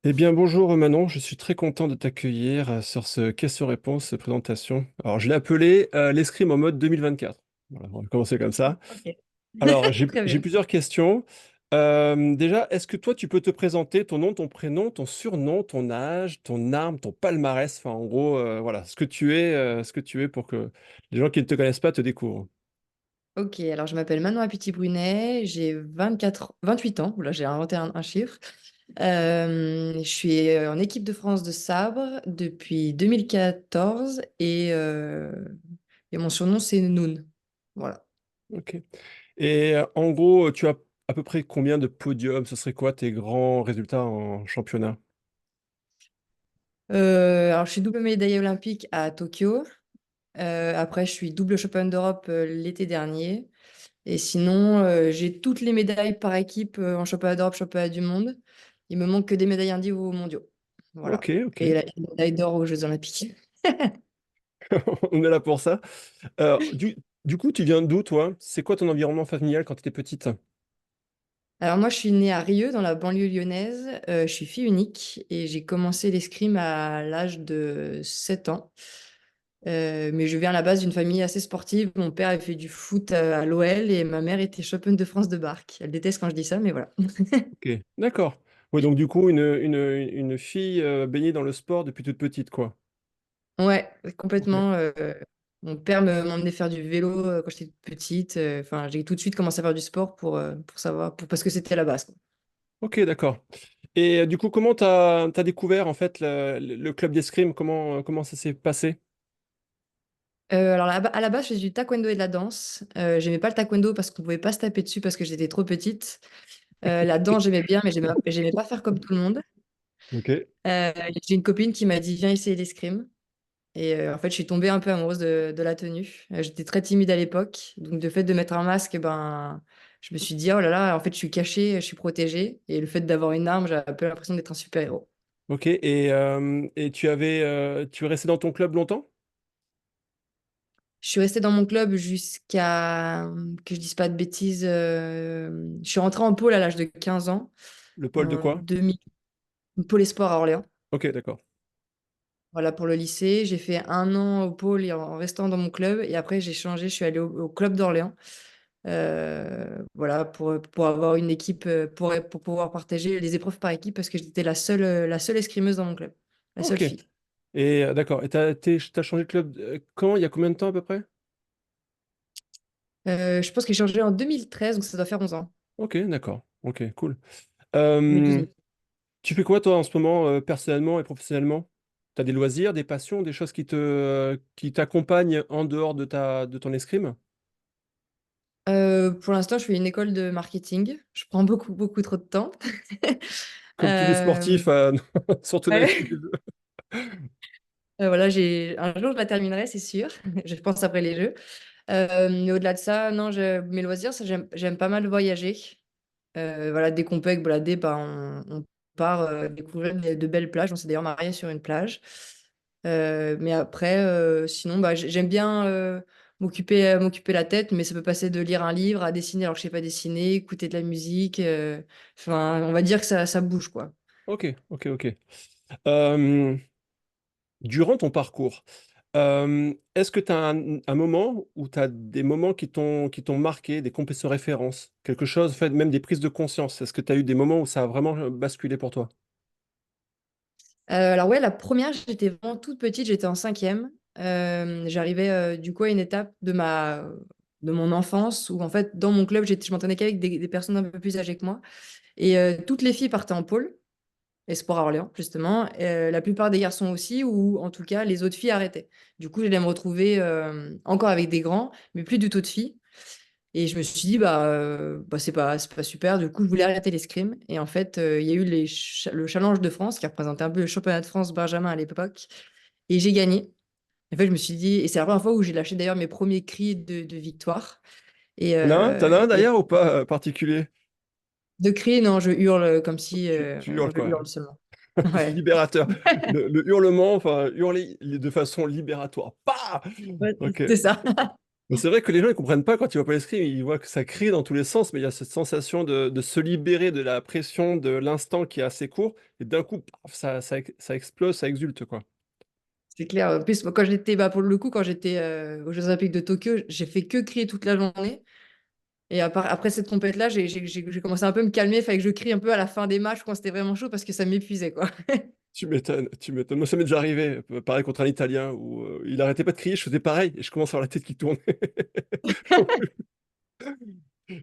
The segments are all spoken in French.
Eh bien, bonjour Manon, je suis très content de t'accueillir sur ce question-réponse présentation. Alors, je l'ai appelé l'escrime en mode 2024. Voilà, on va commencer comme ça. Ok, Alors, j'ai très j'ai bien. plusieurs questions. Déjà, est-ce que toi, tu peux te présenter ton nom, ton prénom, ton surnom, ton âge, ton arme, ton palmarès, enfin, en gros, voilà, ce que tu es pour que les gens qui ne te connaissent pas te découvrent. Ok, alors je m'appelle Manon Apiti-Brunet, j'ai 28 ans, là j'ai inventé un chiffre. Je suis en équipe de France de sabre depuis 2014 et mon surnom c'est Noun. Voilà. Ok. Et en gros, tu as à peu près combien de podiums? Ce serait quoi tes grands résultats en championnat? Alors je suis double médaillée olympique à Tokyo. Après je suis double championne d'Europe l'été dernier. Et sinon, j'ai toutes les médailles par équipe en championnat d'Europe, championnat du monde. Il me manque que des médailles individuelles aux mondiaux. Ok, Voilà. ok. Et la médaille d'or aux Jeux Olympiques. On est là pour ça. Du coup, tu viens d'où, toi? C'est quoi ton environnement familial quand tu étais petite? Alors moi, je suis née à Rieux, dans la banlieue lyonnaise. Je suis fille unique et j'ai commencé l'escrime à l'âge de 7 ans. Mais je viens à la base d'une famille assez sportive. Mon père avait fait du foot à l'OL et ma mère était championne de France de barque. Elle déteste quand je dis ça, mais voilà. Ok, d'accord. Ouais, donc du coup, une fille baignée dans le sport depuis toute petite, quoi. Ouais, Ok, complètement. Mon père m'emmenait faire du vélo quand j'étais petite. Enfin, j'ai tout de suite commencé à faire du sport pour savoir, parce que c'était la base, quoi. ok, d'accord. Et du coup, comment t'as découvert en fait le club d'escrime? Comment ça s'est passé? Alors à la base, je faisais du taekwondo et de la danse. J'aimais pas le taekwondo parce qu'on pouvait pas se taper dessus parce que j'étais trop petite. La danse, j'aimais bien, mais j'aimais pas faire comme tout le monde. Ok, Euh, j'ai une copine qui m'a dit, viens essayer l'escrime. Et en fait, je suis tombée un peu amoureuse de la tenue. J'étais très timide à l'époque. Donc, le fait de mettre un masque, ben, je me suis dit, oh là là, en fait, je suis cachée, je suis protégée. Et le fait d'avoir une arme, j'ai un peu l'impression d'être un super-héros. ok. Et tu es resté dans ton club longtemps? Je suis restée dans mon club jusqu'à, que je dise pas de bêtises, je suis rentrée en pôle à l'âge de 15 ans, Le pôle de en quoi? 2000, pôle espoir à Orléans. Ok, d'accord. Voilà pour le lycée. J'ai fait un an au pôle en restant dans mon club. Et après, j'ai changé, je suis allée au club d'Orléans. Voilà, pour avoir une équipe, pour pouvoir partager les épreuves par équipe, parce que j'étais la seule escrimeuse dans mon club, la seule Ok. fille. Et d'accord. Et t'as changé de club quand? Il y a combien de temps à peu près? Je pense que j'ai changé en 2013, donc ça doit faire 11 ans. Ok, d'accord. Ok, cool. Euh, 2012. Tu fais quoi toi en ce moment, personnellement et professionnellement? T'as des loisirs, des passions, des choses qui t'accompagnent en dehors de ton escrime? Pour l'instant, je fais une école de marketing. Je prends beaucoup, beaucoup trop de temps. Comme tous les Euh, sportifs, surtout dans les ouais. trucs de jeu. Voilà, un jour, je la terminerai, c'est sûr. Je pense après les Jeux. Mais au-delà de ça, non, mes loisirs, ça, j'aime pas mal voyager. Voilà, dès qu'on peut avec Bladé, bah, on part découvrir de belles plages. On s'est d'ailleurs marié sur une plage. Mais après, sinon, bah, j'aime bien m'occuper la tête, mais ça peut passer de lire un livre à dessiner alors que je sais pas dessiner, écouter de la musique. Enfin, on va dire que ça bouge, quoi. Ok, ok, ok. Euh, Durant ton parcours, est-ce que tu as un moment où tu as des moments qui t'ont marqué, des compétences références, quelque chose, fait, même des prises de conscience? Est-ce que tu as eu des moments où ça a vraiment basculé pour toi? Alors ouais, la première, j'étais vraiment toute petite, j'étais en cinquième. J'arrivais du coup à une étape de mon enfance où en fait dans mon club, je m'entraînais qu'avec des personnes un peu plus âgées que moi. Et toutes les filles partaient en pôle, et sport à Orléans justement. La plupart des garçons aussi, ou en tout cas les autres filles arrêtaient. Du coup, j'allais me retrouver encore avec des grands, mais plus du tout de filles. Et je me suis dit, bah, c'est pas super. Du coup, je voulais arrêter l'escrime. Et en fait, il y a eu le Challenge de France, qui représentait un peu le championnat de France Benjamin à l'époque. Et j'ai gagné. En fait, je me suis dit, et c'est la première fois où j'ai lâché d'ailleurs mes premiers cris de victoire. Et, T'en as un et d'ailleurs ou pas particulier? de cris, non, je hurle comme si Tu hurles je quoi? hurle seulement. Ouais, Libérateur. Le hurlement, enfin, hurler de façon libératoire. Bah! ouais, Ok, c'est ça. Mais c'est vrai que les gens, ils comprennent pas quand ils voient pas l'escrime, ils voient que ça crie dans tous les sens, mais il y a cette sensation de se libérer de la pression de l'instant qui est assez court, et d'un coup, paf, ça explose, ça exulte, quoi. C'est clair. En plus, moi, quand j'étais, bah, pour le coup, quand j'étais aux Jeux Olympiques de Tokyo, j'ai fait que crier toute la journée. Et après cette compète-là, j'ai commencé à un peu me calmer. Il fallait que je crie un peu à la fin des matchs quand c'était vraiment chaud parce que ça m'épuisait, quoi. Tu m'étonnes, tu m'étonnes. Moi, ça m'est déjà arrivé, pareil contre un Italien où il arrêtait pas de crier, je faisais pareil, et je commence à avoir la tête qui tourne. J'en peux plus.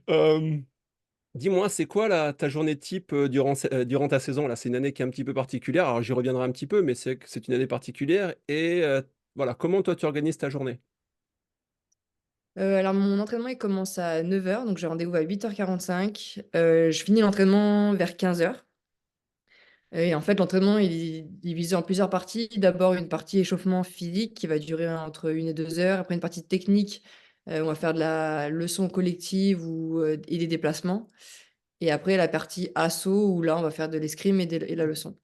Euh, Dis-moi, c'est quoi ta journée type durant ta saison? Là, c'est une année qui est un petit peu particulière. Alors, j'y reviendrai un petit peu, mais c'est que c'est une année particulière. Et voilà, comment toi tu organises ta journée? Alors, mon entraînement, il commence à 9 heures, donc j'ai rendez-vous à 8h45. Je finis l'entraînement vers 15 heures. Et en fait, l'entraînement, il est divisé en plusieurs parties. D'abord, une partie échauffement physique qui va durer entre 1 et 2 heures. Après, une partie technique, on va faire de la leçon collective et des déplacements. Et après, la partie assaut, où là, on va faire de l'escrime et la leçon.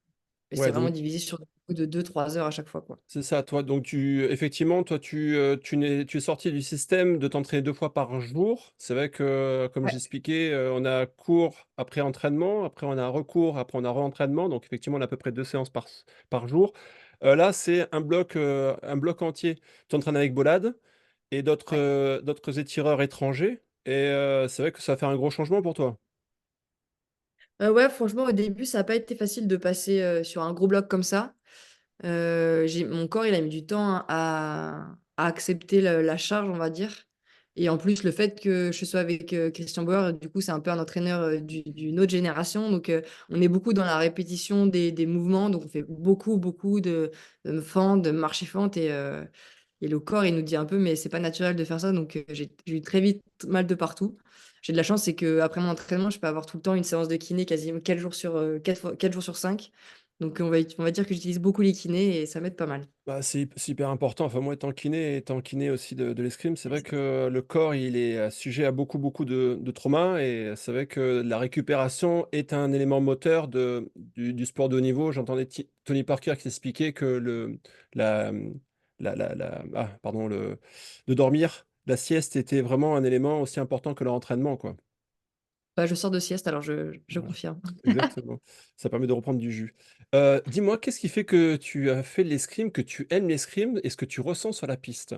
Et c'est Ouais, vraiment donc divisé sur des coups de 2 3 heures à chaque fois, quoi. c'est ça, toi. Donc, effectivement, toi, tu es sorti du système de t'entraîner 2 fois par jour. C'est vrai que, comme Ouais. j'expliquais, on a cours après entraînement, après on a recours, après on a re-entraînement. Donc, effectivement, on a à peu près 2 séances par jour. Là, c'est un bloc entier. Tu entraînes avec Bolade et Ouais. d'autres étireurs étrangers. Et c'est vrai que ça va faire un gros changement pour toi. Ouais, franchement, au début, ça n'a pas été facile de passer sur un gros bloc comme ça. Mon corps, il a mis du temps à accepter la charge, on va dire. Et en plus, le fait que je sois avec Christian Bauer, du coup, c'est un peu un entraîneur d'une autre génération. Donc, on est beaucoup dans la répétition des mouvements. Donc, on fait beaucoup, beaucoup de fentes, de marcher-fentes. Et le corps, il nous dit un peu, mais c'est pas naturel de faire ça. Donc, j'ai eu très vite mal de partout. J'ai de la chance, c'est qu'après mon entraînement, je peux avoir tout le temps une séance de kiné quasiment 4 jours sur, 4 jours sur 5. Donc, on va dire que j'utilise beaucoup les kinés et ça m'aide pas mal. Bah, c'est hyper important. Enfin, moi, étant kiné aussi de l'escrime, c'est vrai que le corps, il est sujet à beaucoup, beaucoup de traumas. Et c'est vrai que la récupération est un élément moteur du sport de haut niveau. J'entendais Tony Parker qui expliquait que la, pardon, de dormir, la sieste était vraiment un élément aussi important que leur entraînement, quoi. Bah, je sors de sieste, alors je Voilà, confirme. exactement. Ça permet de reprendre du jus. Dis-moi, qu'est-ce qui fait que tu as fait de l'escrime, que tu aimes l'escrime et ce que tu ressens sur la piste?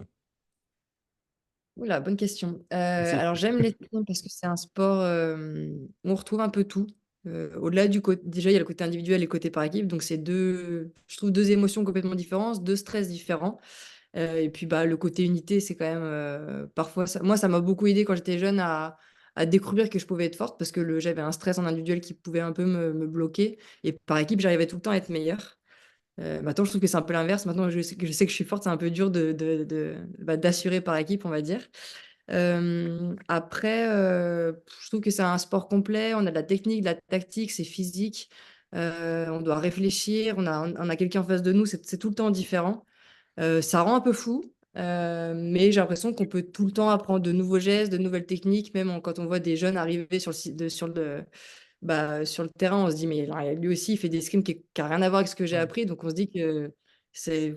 Oula, bonne question. Vas-y. Alors, j'aime l'escrime parce que c'est un sport où on retrouve un peu tout. Au-delà du côté, déjà, il y a le côté individuel et le côté par équipe. Donc, c'est je trouve deux émotions complètement différentes, deux stress différents. Et puis, bah, le côté unité, c'est quand même parfois moi, ça m'a beaucoup aidé quand j'étais jeune à découvrir que je pouvais être forte parce que j'avais un stress en individuel qui pouvait un peu me bloquer. Et par équipe, j'arrivais tout le temps à être meilleure. Maintenant, je trouve que c'est un peu l'inverse. Maintenant, je sais que je suis forte, c'est un peu dur d'assurer par équipe, on va dire. Après, je trouve que c'est un sport complet. On a de la technique, de la tactique, c'est physique. On doit réfléchir. On a quelqu'un en face de nous. C'est tout le temps différent. Ça rend un peu fou, mais j'ai l'impression qu'on peut tout le temps apprendre de nouveaux gestes, de nouvelles techniques. Même quand on voit des jeunes arriver sur le terrain, on se dit, mais là, lui aussi, il fait des scrims qui n'a rien à voir avec ce que j'ai Ouais. appris. Donc, on se dit que c'est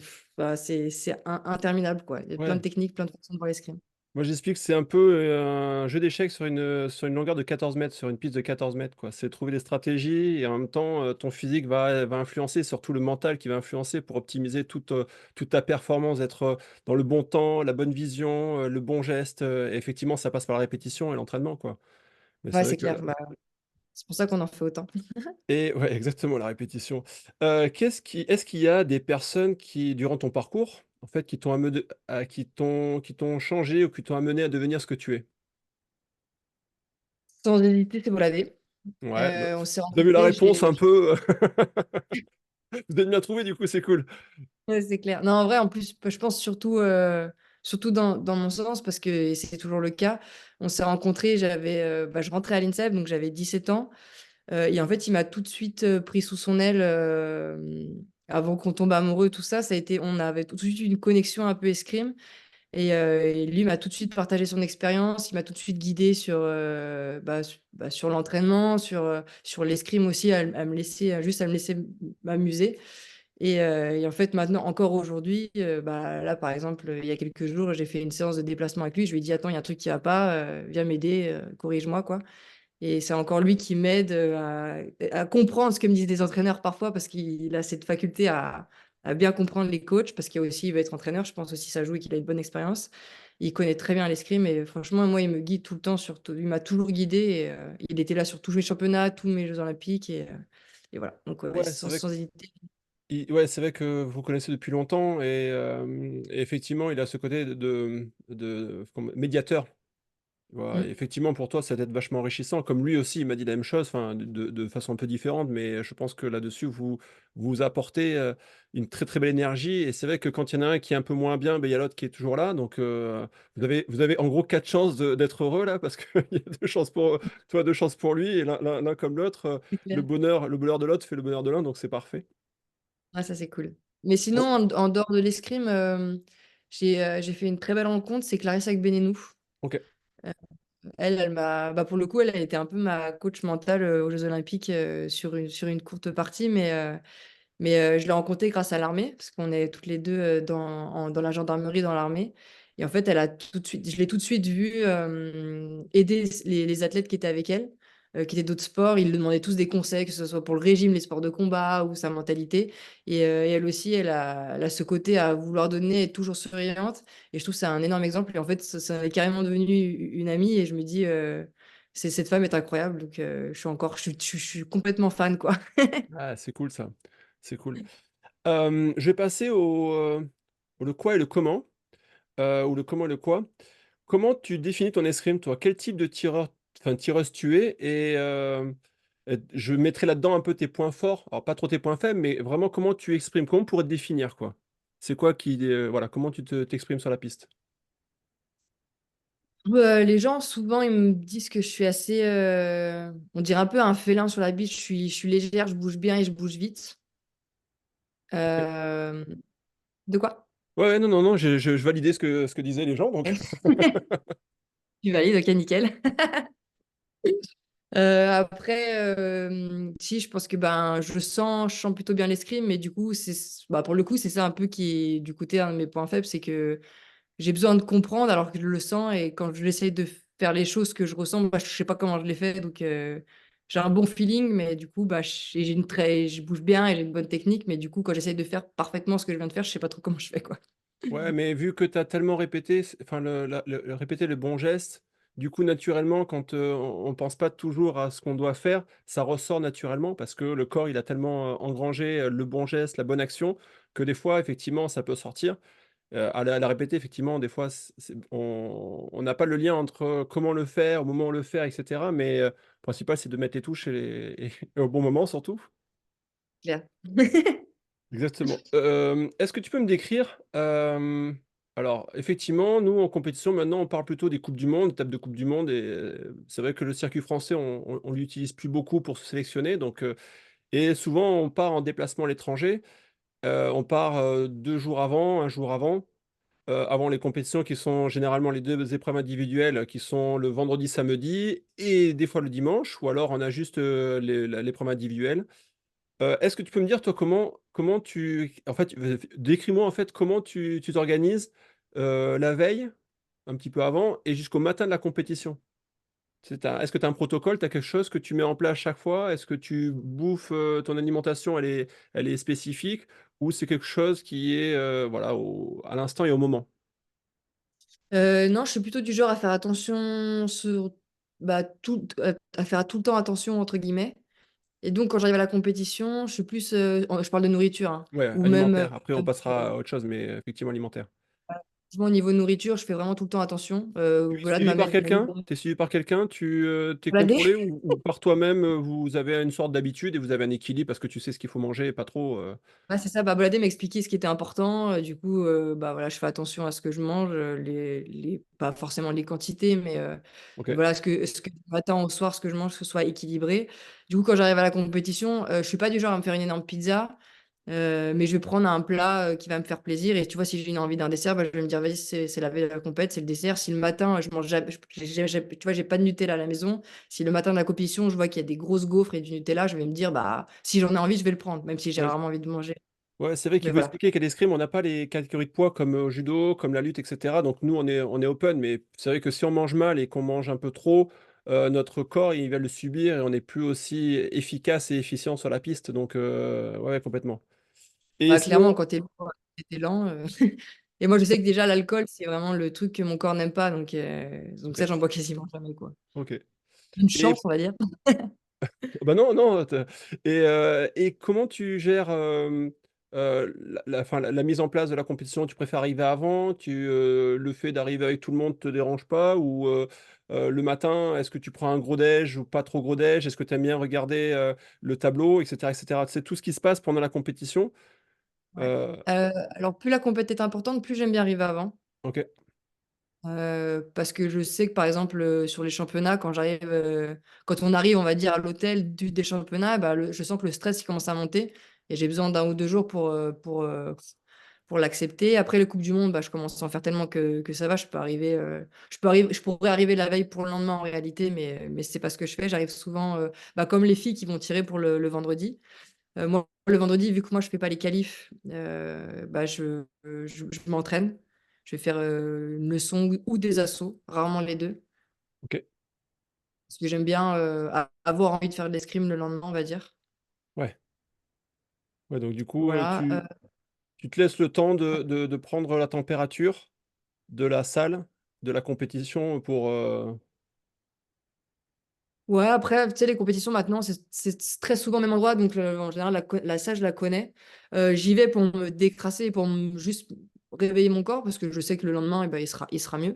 interminable, quoi. Il y a plein de Ouais. techniques, plein de façons de voir les scrims. Moi, j'explique que c'est un peu un jeu d'échecs sur une longueur de 14 mètres, sur une piste de 14 mètres, quoi. C'est trouver des stratégies et en même temps, ton physique va influencer, surtout le mental qui va influencer pour optimiser toute ta performance, être dans le bon temps, la bonne vision, le bon geste. Et effectivement, ça passe par la répétition et l'entraînement, quoi. Mais c'est Ouais, vrai c'est que clair. Bah, c'est pour ça qu'on en fait autant. et ouais, exactement, la répétition. Est-ce qu'il y a des personnes qui, durant ton parcours, en fait, qui t'ont changé ou qui t'ont amené à devenir ce que tu es? Sans hésiter, c'est Boladé. Ouais, bah, On s'est tu as vu la rencontrés, réponse un peu. Vous êtes bien trouvé, du coup, c'est cool. Ouais, c'est clair. Non, en vrai, en plus, je pense surtout dans mon sens, parce que c'est toujours le cas. On s'est rencontrés, je rentrais à l'INSEP, donc j'avais 17 ans. Et en fait, il m'a tout de suite pris sous son aile avant qu'on tombe amoureux, tout ça. On avait tout de suite une connexion un peu escrime. Et lui m'a tout de suite partagé son expérience. Il m'a tout de suite guidé sur l'entraînement, sur l'escrime aussi, à me laisser, juste à me laisser m'amuser. Et en fait, maintenant, encore aujourd'hui, bah, là, par exemple, il y a quelques jours, j'ai fait une séance de déplacement avec lui. Je lui ai dit, attends, il y a un truc qui va pas, viens m'aider, corrige-moi, quoi. Et c'est encore lui qui m'aide à comprendre ce que me disent les entraîneurs parfois, parce qu'il a cette faculté à bien comprendre les coachs, parce qu'il aussi, il veut être entraîneur. Je pense aussi que ça joue et qu'il a une bonne expérience. Il connaît très bien l'escrime et franchement, moi, il me guide tout le temps. Il m'a toujours guidé. Et, il était là sur tous mes championnats, tous mes Jeux Olympiques. Et voilà. Donc, ouais, Ouais, c'est vrai. sans hésiter. Ouais, c'est vrai que vous connaissez depuis longtemps et effectivement, il a ce côté comme médiateur. Voilà, Mm. effectivement, pour toi, ça doit être vachement enrichissant. Comme lui aussi, il m'a dit la même chose, enfin, de façon un peu différente, mais je pense que là-dessus, vous apportez une très très belle énergie. Et c'est vrai que quand il y en a un qui est un peu moins bien, ben, il y a l'autre qui est toujours là. Donc, vous avez en gros quatre chances d'être heureux là, parce qu'il y a deux chances pour toi, deux chances pour lui, et l'un comme l'autre. C'est clair. Le bonheur de l'autre fait le bonheur de l'un, donc c'est parfait. Ah, ça, c'est cool. Mais sinon, en dehors de l'escrime, j'ai fait une très belle rencontre. C'est Clarissa Agbenenou. Ok. Elle m'a, bah pour le coup, elle a été un peu ma coach mentale aux Jeux Olympiques sur une courte partie, mais je l'ai rencontrée grâce à l'armée, parce qu'on est toutes les deux dans la gendarmerie, dans l'armée. Et en fait, je l'ai tout de suite vue aider les athlètes qui étaient avec elle, qui étaient d'autres sports. Ils lui demandaient tous des conseils, que ce soit pour le régime, les sports de combat ou sa mentalité. Et elle aussi, elle a ce côté à vouloir donner, être toujours souriante. Et je trouve que c'est un énorme exemple. Et en fait, ça est carrément devenu une amie. Et je me dis, cette femme est incroyable. Donc, je suis complètement fan, quoi. Ah, c'est cool ça. C'est cool. Je vais passer au le quoi et le comment, ou le comment et le quoi. Comment tu définis ton escrime, toi? Quel type de tireur, enfin tireuse tu es? Et je mettrai là-dedans un peu tes points forts. Alors pas trop tes points faibles, mais vraiment comment tu exprimes? Comment on pourrait te définir, quoi? C'est quoi qui, voilà, comment t'exprimes sur la piste? Les gens, souvent, ils me disent que je suis assez, on dirait un peu un félin sur la bite. Je suis légère, je bouge bien et je bouge vite. OK. Euh, De quoi? Ouais, ouais, non, non, non, je validais ce que disaient les gens, donc. Tu valides, ok, nickel. Après, si, je pense que ben, je sens plutôt bien l'escrime, mais du coup, bah, pour le coup, c'est ça un peu qui est du côté un de mes points faibles, c'est que j'ai besoin de comprendre alors que je le sens et quand je l'essaye de faire les choses que je ressens, bah, je sais pas comment je les fais. Donc, j'ai un bon feeling, mais du coup, bah, je bouge bien et j'ai une bonne technique. Mais du coup, quand j'essaye de faire parfaitement ce que je viens de faire, je sais pas trop comment je fais, quoi. Ouais, mais vu que tu as tellement répété, enfin répété le bon geste, du coup naturellement quand, on pense pas toujours à ce qu'on doit faire, ça ressort naturellement parce que le corps il a tellement, engrangé, le bon geste, la bonne action, que des fois effectivement ça peut sortir. À la répéter effectivement des fois on n'a pas le lien entre, comment le faire, au moment où le faire et cetera, mais, le principal c'est de mettre les touches et au bon moment surtout. Claire. Exactement. Est-ce que tu peux me décrire, alors effectivement, nous en compétition maintenant, on parle plutôt des coupes du monde, étapes de coupe du monde et c'est vrai que le circuit français, on l'utilise plus beaucoup pour se sélectionner donc et souvent on part en déplacement à l'étranger, on part, 2 jours avant, un jour avant, avant les compétitions qui sont généralement les 2 épreuves individuelles qui sont le vendredi, samedi et des fois le dimanche ou alors on a juste, l'épreuve individuelle. Est-ce que tu peux me dire toi comment tu en fait, décris-moi en fait comment tu t'organises, la veille, un petit peu avant et jusqu'au matin de la compétition? Est-ce que tu as un protocole? Tu as quelque chose que tu mets en place chaque fois? Est-ce que tu bouffes, ton alimentation elle est spécifique? Ou c'est quelque chose qui est, voilà à l'instant et au moment? Non, je suis plutôt du genre à faire attention bah, à faire tout le temps attention, entre guillemets. Et donc, quand j'arrive à la compétition, je suis plus, je parle de nourriture, hein, Ouais, ou même, alimentaire. Après on passera à autre chose, mais effectivement alimentaire. au niveau nourriture, je fais vraiment tout le temps attention. Tu es Voilà, de suivi ma par mère. quelqu'un? Tu es suivi par quelqu'un? Tu es Balader. contrôlé ou par toi-même, vous avez une sorte d'habitude et vous avez un équilibre parce que tu sais ce qu'il faut manger et pas trop, Ouais, c'est ça, bah, balader, m'expliquer ce qui était important. Du coup, bah, voilà, je fais attention à ce que je mange, pas forcément les quantités, mais OK. voilà, ce que du matin au soir, ce que je mange, que ce soit équilibré. Du coup, quand j'arrive à la compétition, je suis pas du genre à me faire une énorme pizza, mais je vais prendre un plat qui va me faire plaisir. Et tu vois, si j'ai une envie d'un dessert, bah, je vais me dire, vas-y, c'est la veille de la compète, c'est le dessert. Si le matin, je mange jamais, tu vois, j'ai pas de Nutella à la maison. Si le matin de la compétition, je vois qu'il y a des grosses gaufres et du Nutella, je vais me dire, bah, si j'en ai envie, je vais le prendre, même si j'ai Ouais, rarement envie de manger. Ouais, c'est vrai Mais qu'il faut voilà. expliquer qu'à l'escrime, on n'a pas les catégories de poids comme au judo, comme la lutte, et cetera. Donc nous, on est open, mais c'est vrai que si on mange mal et qu'on mange un peu trop, notre corps, il va le subir et on n'est plus aussi efficace et efficient sur la piste. Donc, ouais, complètement. Et Bah, clairement, sinon, quand t'es lent. Et moi, je sais que déjà, l'alcool, c'est vraiment le truc que mon corps n'aime pas. Donc ok, ça, j'en bois quasiment jamais, quoi. ok. Une Et chance, on va dire. bah non, non. Et comment tu gères enfin, la mise en place de la compétition? Tu préfères arriver avant? Le fait d'arriver avec tout le monde te dérange pas? Ou le matin, est-ce que tu prends un gros déj ou pas trop gros déj? Est-ce que tu aimes bien regarder le tableau, etc., etc. C'est tout ce qui se passe pendant la compétition. Ouais. Euh, Alors, plus la compète est importante, plus j'aime bien arriver avant. ok, Parce que je sais que, par exemple, sur les championnats, quand on arrive, on va dire, à l'hôtel des championnats, bah, je sens que le stress, il commence à monter et j'ai besoin d'un ou 2 jours pour l'accepter. Après les coupes du monde, bah, je commence à en faire tellement que ça va, je pourrais arriver la veille pour le lendemain en réalité, mais c'est pas ce que je fais. J'arrive souvent, bah, comme les filles qui vont tirer pour le vendredi. Moi, le vendredi, vu que moi je fais pas les qualifs, bah, je m'entraîne. Je vais faire, une leçon ou des assos, rarement les 2, ok, parce que j'aime bien, avoir envie de faire de l'escrime le lendemain, on va dire. ouais. Ouais, donc du coup, Voilà, tu te laisses le temps de prendre la température de la salle, de la compétition pour... ouais, après, tu sais, les compétitions maintenant, c'est très souvent au même endroit, donc en général, la salle, je la connais. J'y vais pour me décrasser, pour juste réveiller mon corps, parce que je sais que le lendemain, eh ben, il sera mieux.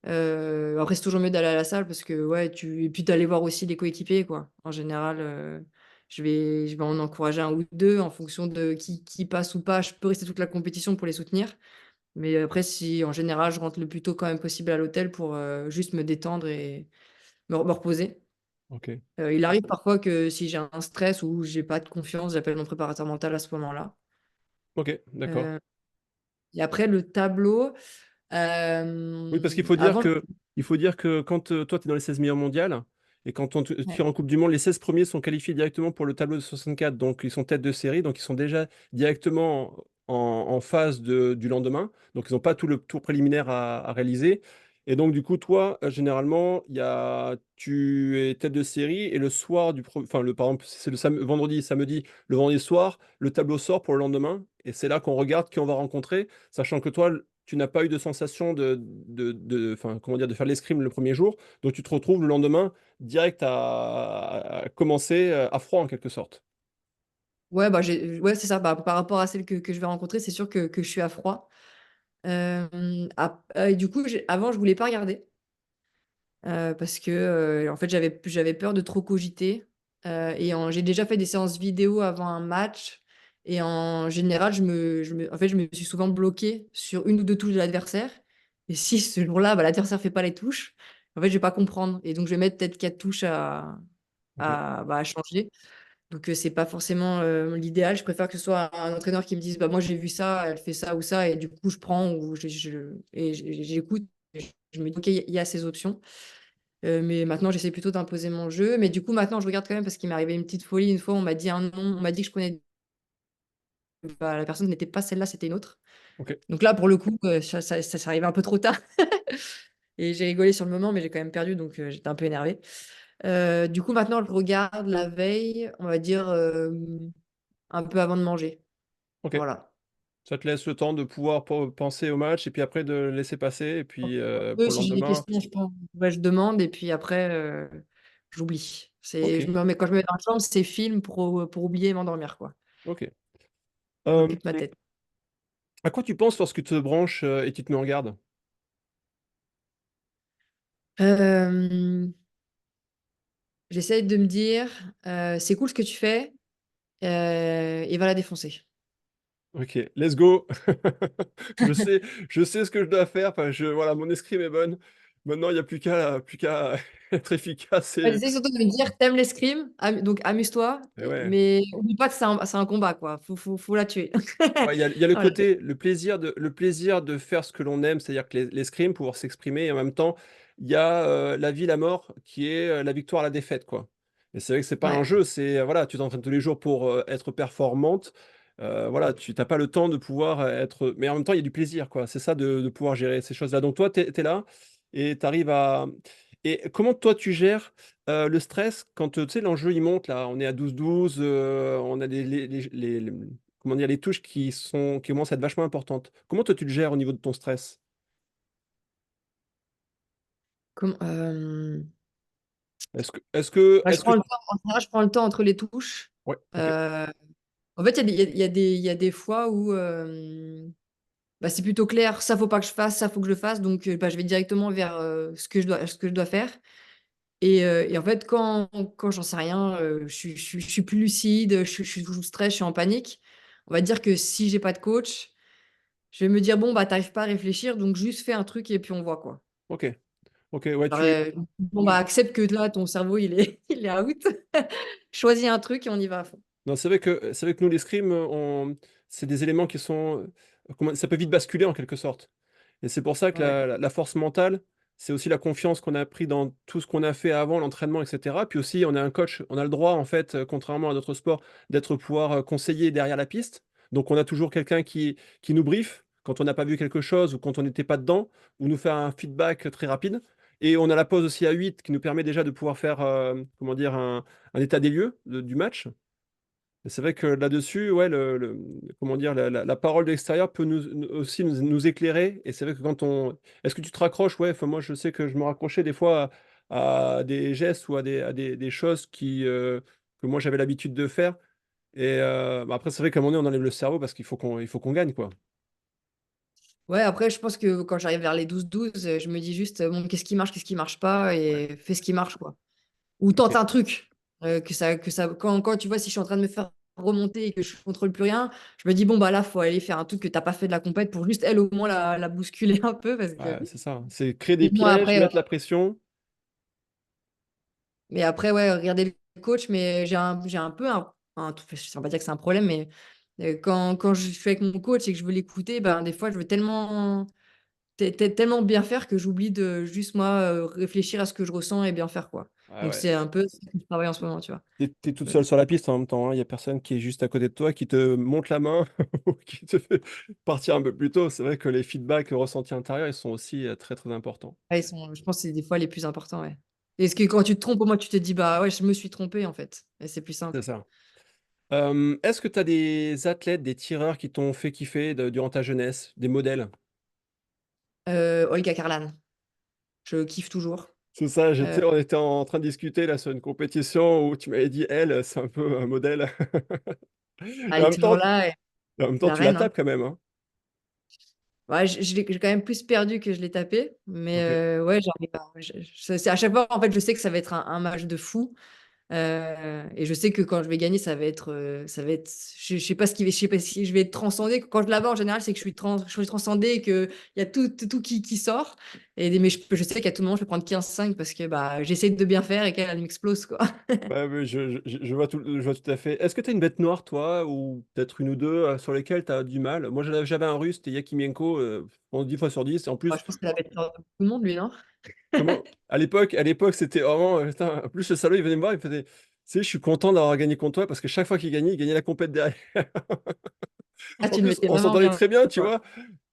Après, c'est toujours mieux d'aller à la salle parce que, ouais, et puis d'aller voir aussi les coéquipiers, quoi. En général, je vais en encourager un ou deux en fonction de qui passe ou pas. Je peux rester toute la compétition pour les soutenir. Mais après, si en général, je rentre le plus tôt quand même possible à l'hôtel pour juste me détendre et me reposer. Ok, Il arrive parfois que si j'ai un stress ou j'ai pas de confiance, j'appelle mon préparateur mental à ce moment-là. ok, d'accord. Euh, et après, le tableau, Oui, parce qu'il faut dire avant, que, il faut dire que quand toi, tu es dans les 16 meilleurs mondiales, et quand on ouais. tire en Coupe du Monde, les 16 premiers sont qualifiés directement pour le tableau de 64. Donc ils sont tête de série, donc ils sont déjà directement en phase du lendemain. Donc ils n'ont pas tout le tour préliminaire à réaliser. Et donc du coup, toi, généralement, tu es tête de série, et le soir enfin, par exemple, c'est vendredi, samedi, le vendredi soir, le tableau sort pour le lendemain, et c'est là qu'on regarde qui on va rencontrer, sachant que toi, tu n'as pas eu de sensation enfin, comment dire, de faire l'escrime le premier jour, donc tu te retrouves le lendemain direct à commencer à froid en quelque sorte. Ouais, bah, ouais, c'est ça. Bah, par rapport à celle que je vais rencontrer, c'est sûr que je suis à froid. Et du coup, avant, je voulais pas regarder parce que en fait, j'avais peur de trop cogiter. J'ai déjà fait des séances vidéo avant un match. Et en général, en fait, je me suis souvent bloquée sur une ou deux touches de l'adversaire. Et si ce jour-là, bah, l'adversaire fait pas les touches, en fait, je vais pas comprendre. Et donc, je vais mettre peut-être 4 touches Ok, à changer. Donc, c'est pas forcément l'idéal. Je préfère que ce soit un entraîneur qui me dise, bah, moi, j'ai vu ça, elle fait ça ou ça, et du coup, je prends ou j'écoute. Je me dis, OK, il y a ces options. Mais maintenant, j'essaie plutôt d'imposer mon jeu. Mais du coup, maintenant, je regarde quand même parce qu'il m'est arrivé une petite folie. Une fois, on m'a dit un nom, on m'a dit que je connais. Bah, la personne n'était pas celle-là, c'était une autre. ok, Donc là, pour le coup, ça arrivait un peu trop tard. Et j'ai rigolé sur le moment, mais j'ai quand même perdu, donc j'étais un peu énervée. Du coup, maintenant, je regarde la veille, on va dire un peu avant de manger. ok. Voilà. Ça te laisse le temps de pouvoir penser au match et puis après de le laisser passer et puis pour le Si j'ai des lendemain. questions, je pense, ouais, je demande et puis après, j'oublie. Ok, Quand je me mets dans la chambre, c'est film pour oublier et m'endormir, quoi. ok. Je Euh, m'occupe ma tête. à quoi tu penses lorsque tu te branches et tu te mets en garde? Euh, J'essaie de me dire, c'est cool ce que tu fais et va la défoncer. Ok, let's go. Je sais, je sais ce que je dois faire. Enfin, voilà, mon escrime est bonne. Maintenant, il n'y a plus qu'à être efficace. Ouais, j'essaie surtout de me dire, t'aimes l'escrime, donc amuse-toi, Et ouais. mais oublie pas que c'est un combat, quoi. Faut la tuer. Ouais, il y a le Voilà. côté, le plaisir de faire ce que l'on aime, c'est-à-dire que l'escrime, pouvoir s'exprimer, et en même temps, il y a la vie, la mort, qui est la victoire, la défaite, quoi. Et c'est vrai que c'est pas un Ouais. jeu, voilà, tu t'entraînes tous les jours pour être performante. voilà, tu n'as pas le temps de pouvoir être. Mais en même temps, il y a du plaisir, quoi. C'est ça de pouvoir gérer ces choses-là. Donc, toi, tu es là et tu arrives à. Et comment toi, tu gères le stress quand tu sais, l'enjeu il monte, là, on est à 12-12, on a comment dire, les touches qui commencent à être vachement importantes. Comment toi, tu le gères au niveau de ton stress? Comme, Est-ce que, est-ce que, bah, je est-ce que, prends le temps, en général, je prends le temps entre les touches. ouais, ok, Euh, En fait, il y a des fois où bah, c'est plutôt clair, ça faut pas que je fasse, ça faut que je le fasse, donc bah, je vais directement vers ce que je dois faire. Et en fait, quand j'en sais rien, je suis plus lucide, je suis sous stress, je suis en panique. On va dire que si j'ai pas de coach, je vais me dire, bon, bah, t'arrives pas à réfléchir, donc juste fais un truc et puis on voit quoi. ok, ok, ouais, Alors, bon, bah, accepte que là, ton cerveau, il est out. Choisis un truc et on y va à fond. Non, c'est vrai que nous, l'escrime, c'est des éléments qui sont, ça peut vite basculer en quelque sorte. Et c'est pour ça que Ouais. la force mentale, c'est aussi la confiance qu'on a pris dans tout ce qu'on a fait avant, l'entraînement, etc. Puis aussi, on a un coach, on a le droit, en fait, contrairement à d'autres sports, d'être pouvoir conseiller derrière la piste. Donc, on a toujours quelqu'un qui nous briefe quand on n'a pas vu quelque chose ou quand on n'était pas dedans, ou nous faire un feedback très rapide. Et on a la pause aussi à 8 qui nous permet déjà de pouvoir faire, comment dire, un état des lieux du match. Et c'est vrai que là-dessus, ouais, comment dire, la parole de l'extérieur peut aussi nous éclairer. Et c'est vrai que quand on. Est-ce que tu te raccroches? Ouais, enfin, moi, je sais que je me raccrochais des fois à des gestes ou à des choses que moi, j'avais l'habitude de faire. Et bah, après, c'est vrai qu'à un moment donné, on enlève le cerveau parce qu'il faut qu'on gagne, quoi. Ouais, après, je pense que quand j'arrive vers les 12-12, je me dis juste, bon, qu'est-ce qui marche pas, Ouais, et fais ce qui marche, quoi. Ou tente ok. un truc. Quand tu vois, si je suis en train de me faire remonter et que je contrôle plus rien, je me dis, bon, bah là, faut aller faire un truc que t'as pas fait de la compète pour juste, elle, au moins, la bousculer un peu. Parce que. Ouais, c'est ça. C'est créer des Et moi, pièges, après, mettre la pression. mais après, ouais, regarder le coach, mais j'ai un peu je ne vais pas dire que c'est un problème, mais quand je suis avec mon coach et que je veux l'écouter, ben, des fois, je veux tellement bien faire que j'oublie de juste moi réfléchir à ce que je ressens et bien faire quoi. Ouais, Donc ouais. c'est un peu ce que je travaille en ce moment, tu vois. T'es toute seule sur la piste en même temps, hein. Il n'y a personne qui est juste à côté de toi, qui te monte la main ou qui te fait partir un peu plus tôt. C'est vrai que les feedbacks ressentis intérieurs, ils sont aussi très très importants. Je pense que c'est des fois les plus importants, ouais. Est-ce que quand tu te trompes, au moins tu te dis bah ouais, je me suis trompé en fait. Et c'est plus C'est simple. ça. Est-ce que tu as des athlètes, des tireurs qui t'ont fait kiffer durant ta jeunesse, des modèles? Olga Karlan, je kiffe toujours. C'est ça, Euh, on était en train de discuter là sur une compétition où tu m'avais dit, elle, c'est un peu un modèle. Et Elle en est même temps, toujours là, en même temps, la tu la reine, hein. tapes quand même, hein. Ouais, j'ai quand même plus perdu que je l'ai tapé. Mais Ok. ouais, j'arrive à. À chaque fois, en fait, je sais que ça va être un match de fou. Et je sais que quand je vais gagner, ça va être, je sais pas ce qui va, je sais pas si je vais être transcendé. Quand je la bats, en général, c'est que je suis transcendé et que il y a tout qui sort. Mais je sais qu'à tout moment, je peux prendre 15-5 parce que bah, j'essaie de bien faire et qu'elle m'explose, quoi. Ouais, mais je vois tout à fait. Est-ce que tu as une bête noire, toi, ou peut-être une ou deux sur lesquelles tu as du mal? Moi, j'avais un russe, c'était Yakimienko, bon, 10 fois sur 10. Et en Moi, plus, je pense que la bête noire de tout le monde, lui, non? comment, à l'époque, c'était vraiment. Putain, en plus, le salaud, il venait me voir, il me faisait. Tu sais, je suis content d'avoir gagné contre toi parce que chaque fois qu'il gagnait, il gagnait la compète derrière. Ah, En tu le plus, mettais on vraiment s'entendait bien, très bien, tu quoi. vois.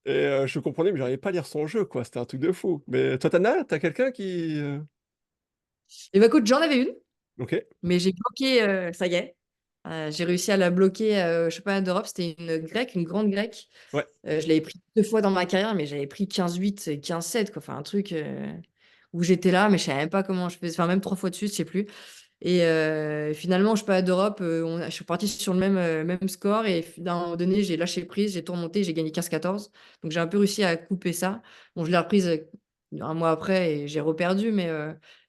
Et je comprenais, mais j'arrivais pas à lire son jeu, quoi. C'était un truc de fou. Mais toi, t'as quelqu'un qui. Et bah, écoute, j'en avais une, Ok, mais j'ai bloqué, ça y est. J'ai réussi à la bloquer, je sais pas, d'Europe. C'était une grecque, une grande grecque. ouais. Je l'avais pris 2 fois dans ma carrière, mais j'avais pris 15-8 et 15-7, quoi. Enfin, un truc où j'étais là, mais je savais même pas comment je faisais. Enfin, même 3 fois de suite, je sais plus. Et finalement, je suis pas d'Europe. Je suis partie sur le même score. Et d'un moment donné, j'ai lâché prise, j'ai tout remonté, j'ai gagné 15-14. Donc, j'ai un peu réussi à couper ça. Bon, je l'ai reprise un mois après et j'ai reperdu, mais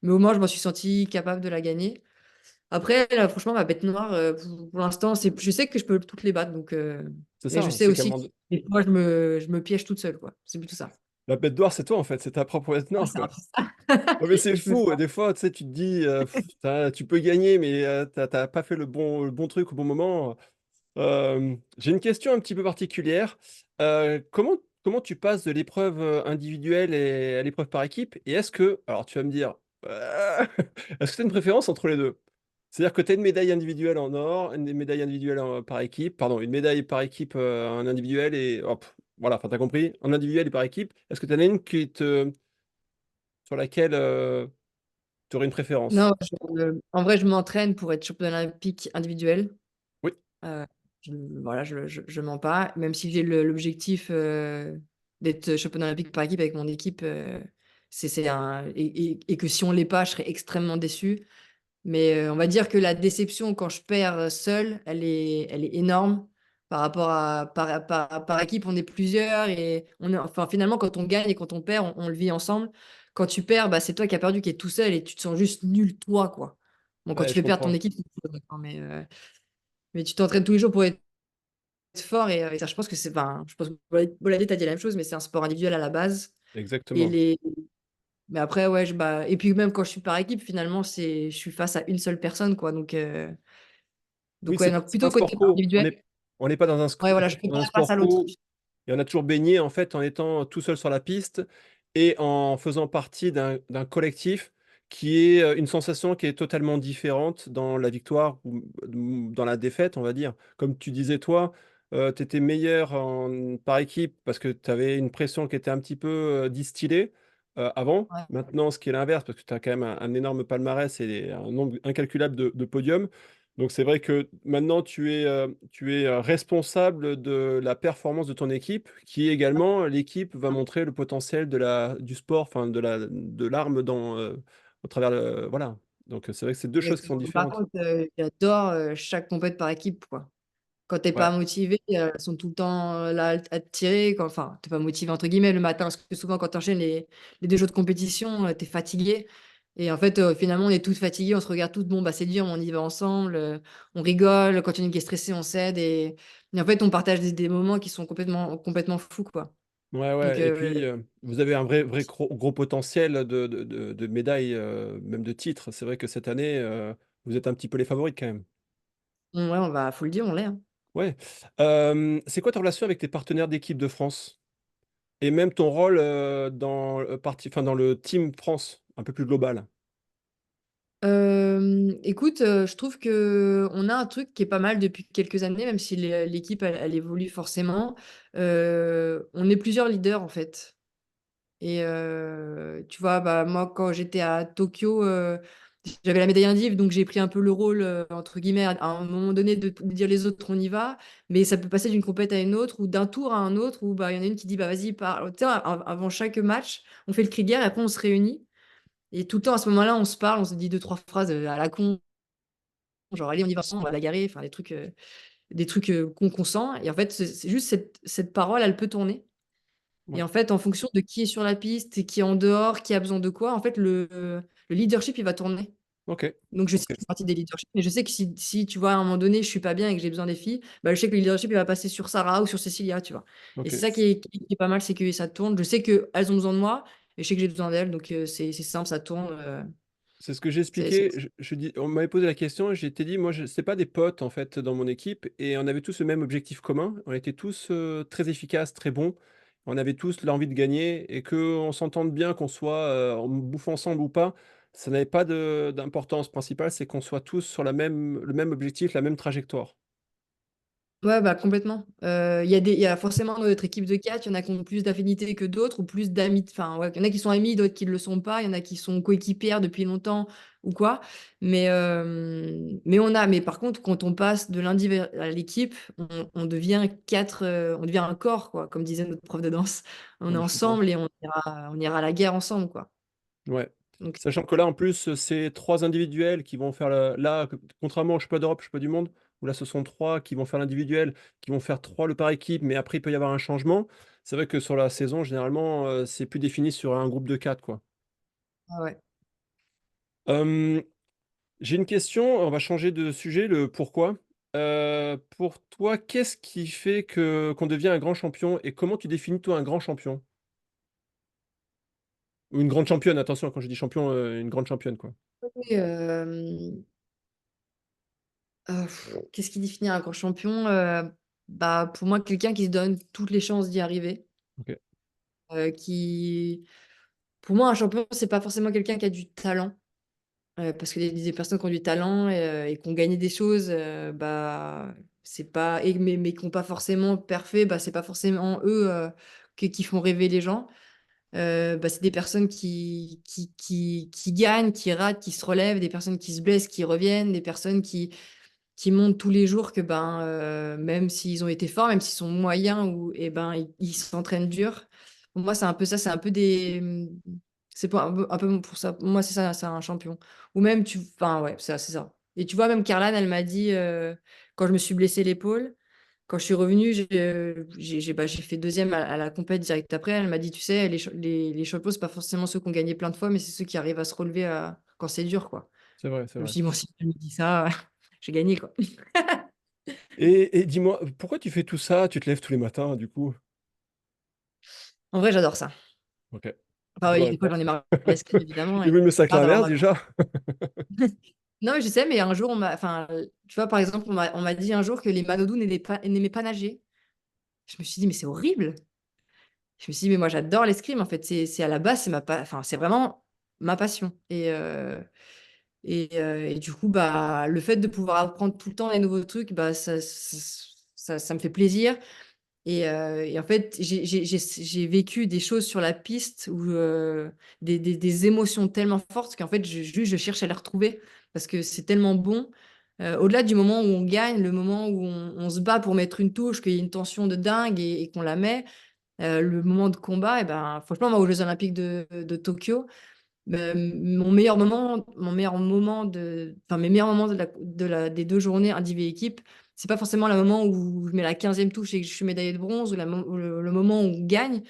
au moins, je me suis sentie capable de la gagner. Après, là, franchement, ma bête noire, pour l'instant, je sais que je peux toutes les battre. C'est Mais ça, je hein, sais c'est qu'à un aussi moment que donné- des fois, je me piège toute seule, quoi. C'est plutôt ça. La bête noire, c'est toi, en fait. C'est ta propre bête Ouais, noire, c'est un quoi. peu ça. Non, mais c'est C'est plutôt fou. ça. Des fois, tu sais, tu te dis, tu peux gagner, mais t'as pas fait le bon truc au bon moment. J'ai une question un petit peu particulière. Comment tu passes de l'épreuve individuelle à l'épreuve par équipe? Et est-ce que, alors tu vas me dire, est-ce que tu as une préférence entre les deux? C'est-à-dire que tu as une médaille individuelle en or, une médaille individuelle par équipe, pardon, une médaille par équipe en individuel et hop, voilà, enfin, tu as compris, en individuel et par équipe. Est-ce que tu en as une sur laquelle tu aurais une préférence? Non, en vrai, je m'entraîne pour être championne olympique individuelle. Oui, Euh, voilà, je mens pas. Même si j'ai l'objectif d'être championne olympique par équipe avec mon équipe, et que si on l'est pas, je serais extrêmement déçue. Mais on va dire que la déception quand je perds seule, elle est énorme par rapport à par équipe, on est plusieurs et enfin finalement quand on gagne et quand on perd, on le vit ensemble. Quand tu perds, bah, c'est toi qui as perdu, qui es tout seul et tu te sens juste nul toi quoi. Bon, quand ouais, tu je fais perdre ton comprends. équipe, c'est toujours d'accord, mais tu t'entraînes tous les jours pour être fort et ça, je pense que c'est, enfin, je pense que Boladier t'a dit la même chose, mais c'est un sport individuel à la base. Et Exactement. les mais après, ouais, et puis même quand je suis par équipe, finalement, je suis face à une seule personne, quoi. Oui, Donc ouais, non, c'est pas plutôt un sport côté par co. individuel. On n'est pas dans Ouais, voilà, je fais pas dans un face sport à l'autre. co. Et on a toujours baigné en fait en étant tout seul sur la piste et en faisant partie d'un collectif qui est une sensation qui est totalement différente dans la victoire ou dans la défaite, on va dire. Comme tu disais, toi, tu étais meilleur par équipe parce que tu avais une pression qui était un petit peu distillée avant. Ouais. Maintenant, ce qui est l'inverse, parce que tu as quand même un énorme palmarès et un nombre incalculable de podiums. Donc c'est vrai que maintenant tu es responsable de la performance de ton équipe, qui également, l'équipe va montrer le potentiel du sport, enfin de l'arme au travers voilà. Donc c'est vrai que c'est deux choses qui sont Exactement. Par différentes. contre, j'adore chaque compète par équipe, quoi. Quand t'es Ouais, pas motivé, elles sont tout le temps là à te tirer. Enfin, t'es pas motivé entre guillemets le matin, parce que souvent quand t'enchaînes les 2 jours de compétition, t'es fatigué. Et en fait, finalement, on est toutes fatiguées, on se regarde toutes, bon, bah c'est dur, mais on y va ensemble, on rigole. Quand il y en a une qui est stressée, on s'aide. Et en fait, on partage des moments qui sont complètement fous, quoi. ouais, Donc, ouais. Et puis vous avez un vrai gros potentiel de médailles, même de titres. C'est vrai que cette année, vous êtes un petit peu les favoris quand même. ouais, faut le dire, on l'est, hein. Ouais. C'est quoi ta relation avec tes partenaires d'équipe de France? Et même ton rôle, enfin, dans le team France, un peu plus global. Écoute, je trouve que on a un truc qui est pas mal depuis quelques années, même si l'équipe elle évolue forcément. On est plusieurs leaders en fait. Et tu vois, bah, moi quand j'étais à Tokyo, j'avais la médaille indiv, donc j'ai pris un peu le rôle, entre guillemets, à un moment donné de dire les autres: «On y va», mais ça peut passer d'une compète à une autre ou d'un tour à un autre où, bah, il y en a une qui dit: «Bah, vas-y, pars». Tu sais, avant chaque match, on fait le cri de guerre et après on se réunit et tout le temps à ce moment-là, on se parle, on se dit deux trois phrases, à la con, genre: «Allez, on y va ensemble, on va la garer», enfin des trucs, qu'on sent et en fait, c'est juste cette parole, elle peut tourner et Ouais. en fait, en fonction de qui est sur la piste et qui est en dehors, qui a besoin de quoi, en fait, le leadership, il va tourner. OK. Donc je sais que OK. je fais partie des leaderships, mais je sais que si tu vois, à un moment donné, je suis pas bien et que j'ai besoin des filles, bah, je sais que le leadership, il va passer sur Sarah ou sur Cécilia, tu vois? Et c'est OK. ça qui est pas mal, c'est que ça tourne. Je sais qu'elles ont besoin de moi et je sais que j'ai besoin d'elles, donc c'est simple, ça tourne, C'est ce que j'ai c'est expliqué. Je dis on m'avait posé la question et j'étais dit: «Moi, je c'est pas des potes, en fait, dans mon équipe» et on avait tous le même objectif commun. On était tous, très efficaces, très bons. On avait tous l'envie de gagner et qu'on s'entende bien, qu'on soit, on bouffe ensemble ou pas, ça n'avait pas d'importance principale, c'est qu'on soit tous sur le même objectif, la même trajectoire. Ouais, bah, complètement. Il y a forcément dans notre équipe de 4, il y en a qui ont plus d'affinités que d'autres ou plus d'amis enfin, ouais, il y en a qui sont amis, d'autres qui ne le sont pas. Il y en a qui sont coéquipières depuis longtemps ou quoi. Mais par contre, quand on passe de l'individuel à l'équipe, on devient 4, on devient un corps, quoi, comme disait notre prof de danse. On est Ouais, je comprends. ensemble et on ira à la guerre ensemble, quoi. Ouais. Donc Sachant que là, en plus, c'est 3 individuels qui vont faire contrairement au championnat d'Europe, championnat du monde, où là, ce sont 3 qui vont faire l'individuel, qui vont faire 3 le par équipe, mais après, il peut y avoir un changement. C'est vrai que sur la saison, généralement, c'est plus défini sur un groupe de 4, quoi. ah ouais. Hem, j'ai une question, on va changer de sujet, le pourquoi. Pour toi, qu'est-ce qui fait qu'on devient un grand champion et comment tu définis, toi, un grand champion? Ou une grande championne, attention, quand je dis champion, une grande championne, quoi. Oui, qu'est-ce qui définit un grand champion? Bah, pour moi, quelqu'un qui se donne toutes les chances d'y arriver, OK. qui pour moi, un champion, c'est pas forcément quelqu'un qui a du talent. parce que des personnes qui ont du talent et qui ont gagné des choses, bah, c'est pas mais qui ont pas forcément parfait, bah, c'est pas forcément eux, qui font rêver les gens. Bah, c'est des personnes qui gagnent, qui ratent, qui se relèvent, des personnes qui se blessent, qui reviennent, des personnes qui montrent tous les jours que, ben, même s'ils ont été forts, même s'ils sont moyens ou et ben, ils s'entraînent dur. Pour moi, c'est un peu ça, c'est un peu des, c'est pas un peu pour ça. Pour moi, c'est ça, c'est un champion. Ou même enfin, ouais, c'est ça. Et tu vois, même Carlan, elle m'a dit, quand je me suis blessé l'épaule, quand je suis revenue, j'ai fait deuxième à la compète direct après. Elle m'a dit, tu sais, les champions, c'est pas forcément ceux qui ont gagné plein de fois, mais c'est ceux qui arrivent à se relever quand c'est dur, quoi. C'est vrai, c'est Je me vrai. suis dit, bon, si tu me dis ça, j'ai gagné, quoi. Et dis-moi, pourquoi tu fais tout ça? Tu te lèves tous les matins, du coup? En vrai, j'adore ça. OK. Enfin, Bonne oui, des fois, j'en réponse. ai marre de l'escrime, évidemment, Il et vaut mieux ça que marre d'avoir l'inverse mal. déjà. Non, mais je sais, mais un jour, enfin, tu vois, par exemple, on m'a dit un jour que les Manodou n'aimaient pas nager. Je me suis dit, mais c'est horrible. Je me suis dit, mais moi, j'adore l'escrime, en fait. C'est à la base, enfin, c'est vraiment ma passion. Et du coup, bah, le fait de pouvoir apprendre tout le temps les nouveaux trucs, bah, ça me fait plaisir. Et en fait, j'ai vécu des choses sur la piste où des émotions tellement fortes qu'en fait, juste, je cherche à les retrouver parce que c'est tellement bon. Au-delà du moment où on gagne, le moment où on se bat pour mettre une touche, qu'il y a une tension de dingue et qu'on la met, le moment de combat, et ben, franchement, moi, aux Jeux Olympiques de Tokyo, enfin, mes meilleurs moments des 2 journées individu et équipe, c'est pas forcément le moment où je mets la 15e touche et que je suis médaillée de bronze ou le moment où on gagne.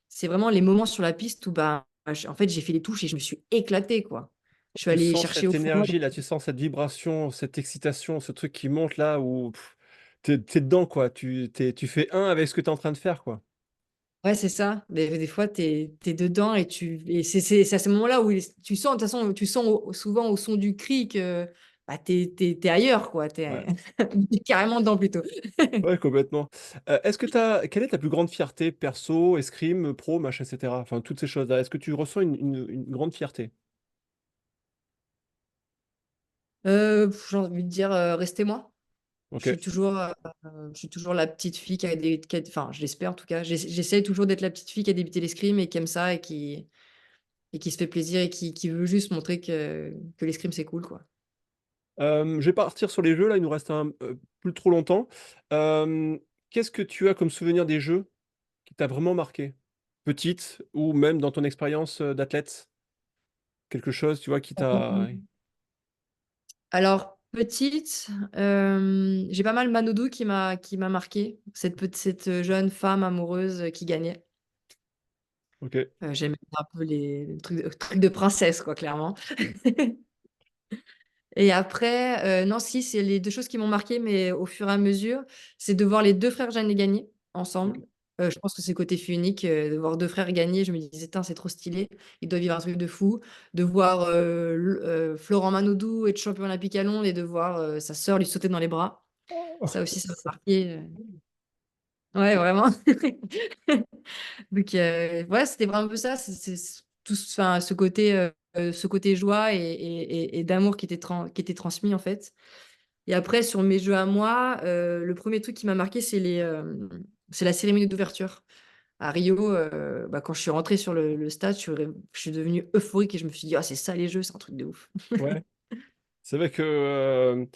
C'est vraiment les moments sur la piste où, bah, en fait, j'ai fait les touches et je me suis éclatée, quoi. Je suis Tu allée sens chercher au cette fond de moi. énergie là, tu sens cette vibration, cette excitation, ce truc qui monte là où tu es dedans quoi, tu fais un avec ce que tu es en train de faire quoi. Ouais, c'est ça. Des fois, tu es dedans et c'est à ce moment-là où tu sens, de toute façon, tu sens souvent au son du cri que bah, tu es ailleurs, quoi. Tu Ouais. es carrément dedans plutôt. Ouais, complètement. Est-ce que quelle est ta plus grande fierté perso, escrime, pro, machin et cetera? Enfin toutes ces choses-là. Est-ce que tu ressens une grande fierté? J'ai envie de dire, restez moi. OK. Je suis toujours la petite fille enfin, je l'espère en tout cas. J'essaie toujours d'être la petite fille qui a débuté l'escrime et qui aime ça et qui se fait plaisir et qui veut juste montrer que l'escrime, c'est cool, quoi. Je vais partir sur les jeux là, il nous reste plus trop longtemps. Hem, Qu'est-ce que tu as comme souvenir des jeux qui t'a vraiment marqué? Petite ou même dans ton expérience, d'athlète? Quelque chose, tu vois, qui t'a Alors, petite, j'ai pas mal Manodou qui m'a marquée, cette jeune femme amoureuse qui gagnait. OK. J'aimais un peu les trucs de princesse, quoi, clairement. Et après, non, si, c'est les 2 choses qui m'ont marquée, mais au fur et à mesure, c'est de voir les 2 frères Jeannet gagner ensemble. Mmh. Je pense que c'est le côté fée unique, de voir 2 frères gagner. Je me disais: «Tain, c'est trop stylé, ils doivent vivre un truc de fou». De voir, Florent Manodou être champion olympique à Londres et de voir, sa sœur lui sauter dans les bras. Ça aussi, ça m'a marqué, ouais, vraiment. Donc ouais, c'était vraiment un peu ça, c'est tout enfin, ce côté joie et d'amour qui était transmis, en fait. Et après, sur mes jeux à moi, le premier truc qui m'a marqué, c'est la cérémonie d'ouverture. À Rio, bah, quand je suis rentrée sur le stade, je suis devenue euphorique et je me suis dit: «Ah, c'est ça les jeux, c'est un truc de ouf». Ouais. C'est vrai que,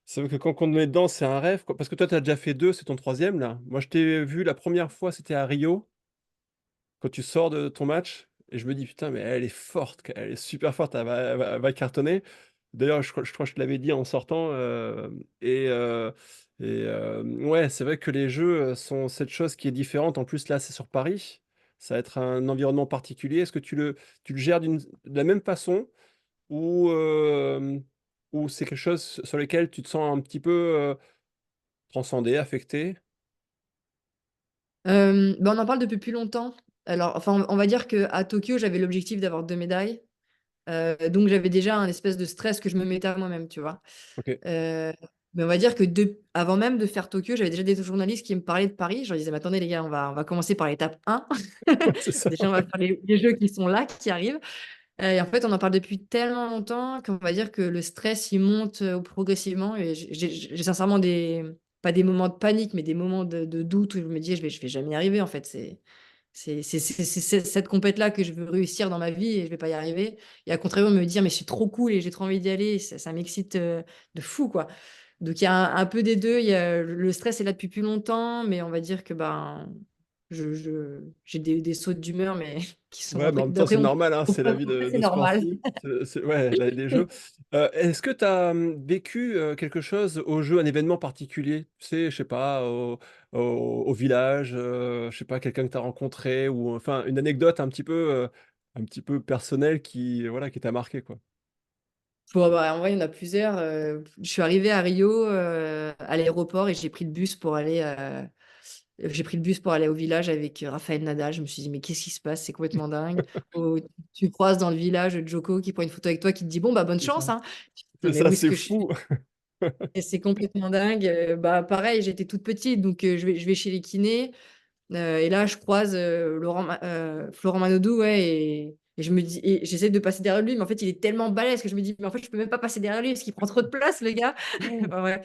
c'est vrai que quand on te met dedans, c'est un rêve, quoi. Parce que toi, tu as déjà fait 2, c'est ton troisième là. Moi, je t'ai vu la première fois, c'était à Rio, quand tu sors de ton match et je me dis: «Putain, mais elle est forte, elle est super forte, elle va cartonner». D'ailleurs, je crois que je te l'avais dit en sortant, ouais, c'est vrai que les jeux, sont cette chose qui est différente. En plus, là, c'est sur Paris. Ça va être un environnement particulier. Est-ce que tu le gères de la même façon? Ou, ou c'est quelque chose sur lequel tu te sens un petit peu, transcendé, affecté? Bah, on en parle depuis plus longtemps. Alors, enfin, on va dire qu'à Tokyo, j'avais l'objectif d'avoir 2 médailles, donc j'avais déjà un espèce de stress que je me mettais à moi-même, tu vois? OK. Heu, mais on va dire que avant même de faire Tokyo, j'avais déjà des journalistes qui me parlaient de Paris. Je leur disais: «Mais attendez les gars, on va commencer par l'étape 1. Ouais, c'est ça, Déjà, on va ouais. faire les jeux qui sont là, qui arrivent». Et en fait, on en parle depuis tellement longtemps qu'on va dire que le stress, il monte progressivement. Et j'ai sincèrement pas des moments de panique, mais des moments de doute où je me dis, je vais jamais y arriver. En fait, c'est cette compète-là que je veux réussir dans ma vie et je vais pas y arriver. Et à contrario, me dire, mais c'est trop cool et j'ai trop envie d'y aller. Ça m'excite de fou, quoi. Donc, il y a un peu des deux. Le stress est là depuis plus longtemps, mais on va dire que ben, j'ai des sautes d'humeur, mais qui sont Ouais, mais en même temps, c'est d'après mon normal, hein, c'est la vie c'est de normal. sportif. Ouais, les jeux. Est-ce que tu as vécu quelque chose au jeu, un événement particulier? Tu sais, je sais pas, au village, je sais pas, quelqu'un que tu as rencontré, ou enfin une anecdote un petit peu personnelle qui, voilà, qui t'a marqué, quoi. Bon, bah, en vrai, il y en a plusieurs. Je suis arrivée à Rio à l'aéroport et j'ai pris le bus pour aller au village avec Raphaël Nadal. Je me suis dit, mais qu'est-ce qui se passe? C'est complètement dingue. Tu croises dans le village Joko qui prend une photo avec toi, qui te dit, bon, bah, bonne C'est chance, ça. hein. Tu te dis, C'est mais ça, où est-ce c'est que je suis? fou. Et c'est complètement dingue. Bah, pareil, j'étais toute petite, donc je vais chez les kinés. Et là, je croise Florent Manodou, ouais, et je me dis, et j'essaie de passer derrière lui, mais en fait, il est tellement balèze que je me dis, mais en fait, je peux même pas passer derrière lui parce qu'il prend trop de place, le gars. Enfin, ouais,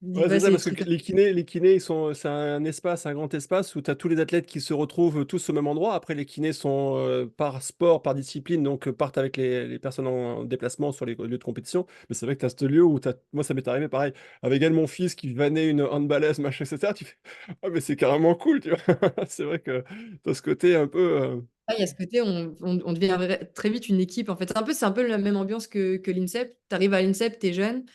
je me dis, Ouais, ouais, c'est ça, c'est des parce que trucs. les kinés, c'est un espace, un grand espace où tu as tous les athlètes qui se retrouvent tous au même endroit. Après, les kinés sont par sport, par discipline, donc partent avec les personnes en déplacement sur les lieux de compétition. Mais c'est vrai que tu as ce lieu où moi, ça m'est arrivé pareil, avec elle, mon fils qui vannait une handballaise, machin, etc. Tu fais, ah, mais c'est carrément cool, tu vois. C'est vrai que tu as ce côté un peu. Ah, il y a ce côté, on devient très vite une équipe. En fait, c'est un peu la même ambiance que l'INSEP. Tu arrives à l'INSEP, tu es jeune,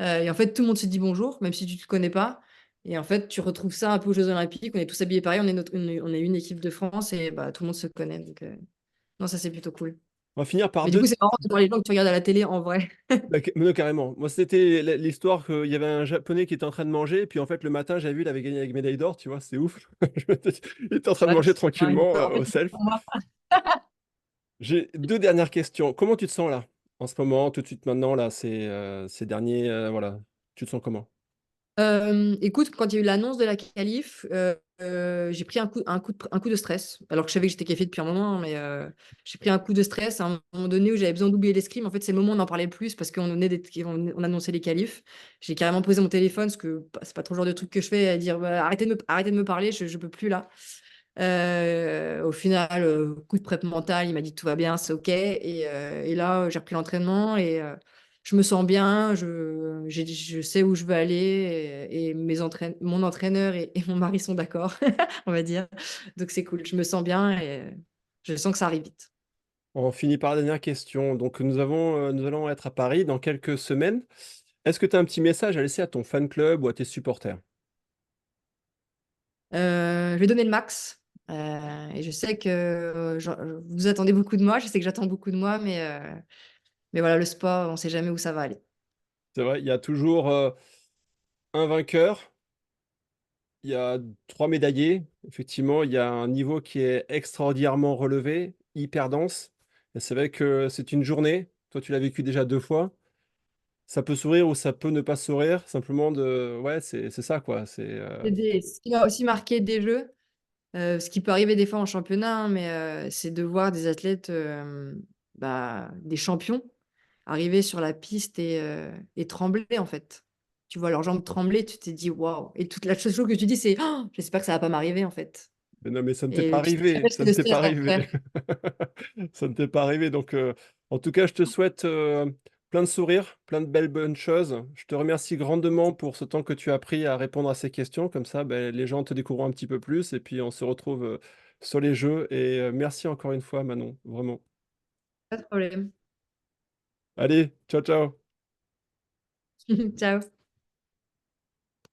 et en fait, tout le monde se dit bonjour, même si tu ne te connais pas. Et en fait, tu retrouves ça un peu aux Jeux Olympiques. On est tous habillés pareil, on est une équipe de France et bah, tout le monde se connaît. Donc, non, ça, c'est plutôt cool. On va finir par Mais du deux. coup, c'est marrant de voir les gens que tu regardes à la télé en vrai. Bah, mais non, carrément. Moi, c'était l'histoire qu'il y avait un Japonais qui était en train de manger, et puis en fait, le matin, j'ai vu, il avait gagné avec médaille d'or, tu vois, c'est ouf. Il était en train de Ouais, manger ouais, tranquillement en fait, au c'est self. pour moi. J'ai deux dernières questions. Comment tu te sens là, en ce moment, tout de suite maintenant, là, ces derniers, voilà, tu te sens comment? Écoute, quand il y a eu l'annonce de la qualif, j'ai pris un coup de stress. Alors que je savais que j'étais qualifiée depuis un moment, hein, mais j'ai pris un coup de stress à un moment donné où j'avais besoin d'oublier l'escrime. En fait, c'est le moment où on en parlait le plus parce on annonçait les qualifs. J'ai carrément posé mon téléphone parce que bah, c'est pas trop le genre de truc que je fais à dire bah, arrêtez de me parler, je peux plus là. Au final, coup de prep mental, il m'a dit tout va bien, c'est OK. Et là, j'ai repris l'entraînement et je me sens bien, je sais où je veux aller et mon entraîneur et mon mari sont d'accord, on va dire. Donc c'est cool, je me sens bien et je sens que ça arrive vite. On finit par la dernière question. Donc, nous allons être à Paris dans quelques semaines. Est-ce que tu as un petit message à laisser à ton fan club ou à tes supporters? Je vais donner le max. Et je sais que vous attendez beaucoup de moi, je sais que j'attends beaucoup de moi, mais voilà, le sport, on ne sait jamais où ça va aller. C'est vrai, il y a toujours un vainqueur. Il y a 3 médaillés. Effectivement, il y a un niveau qui est extraordinairement relevé, hyper dense. Et c'est vrai que c'est une journée. Toi, tu l'as vécu déjà 2 fois. Ça peut sourire ou ça peut ne pas sourire. Simplement de ouais, c'est ça, quoi. Ce qui m'a aussi marqué des jeux, ce qui peut arriver des fois en championnat, hein, mais c'est de voir des athlètes, bah, des champions, arriver sur la piste et trembler, en fait. Tu vois leurs jambes trembler, tu t'es dit waouh. Et toute la chose que tu dis, c'est oh, j'espère que ça va pas m'arriver, en fait. Mais non, mais ça ne t'est pas Et tu te arrivé, rappelles ce ça que ne le t'est pas stress arrivé. d'après. Ça ne t'est pas arrivé. Donc, en tout cas, je te souhaite plein de sourires, plein de belles bonnes choses. Je te remercie grandement pour ce temps que tu as pris à répondre à ces questions. Comme ça, ben, les gens te découvriront un petit peu plus et puis on se retrouve sur les jeux. Et merci encore une fois, Manon, vraiment. Pas de problème. Allez, ciao, ciao. Ciao.